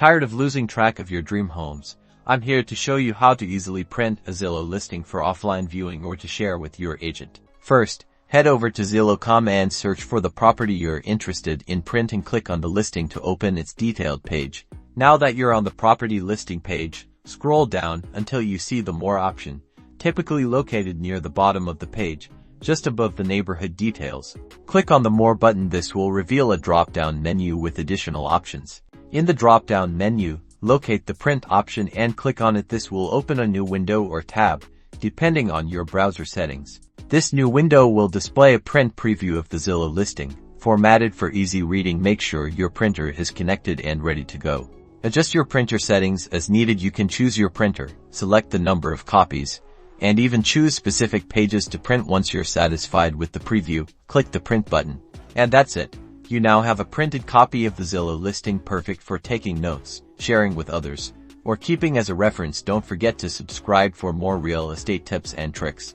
Tired of losing track of your dream homes? I'm here to show you how to easily print a Zillow listing for offline viewing or to share with your agent. First, head over to Zillow.com and search for the property you're interested in. Print and click on the listing to open its detailed page. Now that you're on the property listing page, scroll down until you see the More option, typically located near the bottom of the page, just above the neighborhood details. Click on the More button. This will reveal a drop-down menu with additional options. In the drop-down menu, locate the Print option and click on it. This will open a new window or tab, depending on your browser settings. This new window will display a print preview of the Zillow listing, formatted for easy reading. Make sure your printer is connected and ready to go. Adjust your printer settings as needed. You can choose your printer, select the number of copies, and even choose specific pages to print. Once you're satisfied with the preview, click the Print button. And that's it. You now have a printed copy of the Zillow listing, perfect for taking notes, sharing with others, or keeping as a reference. Don't forget to subscribe for more real estate tips and tricks.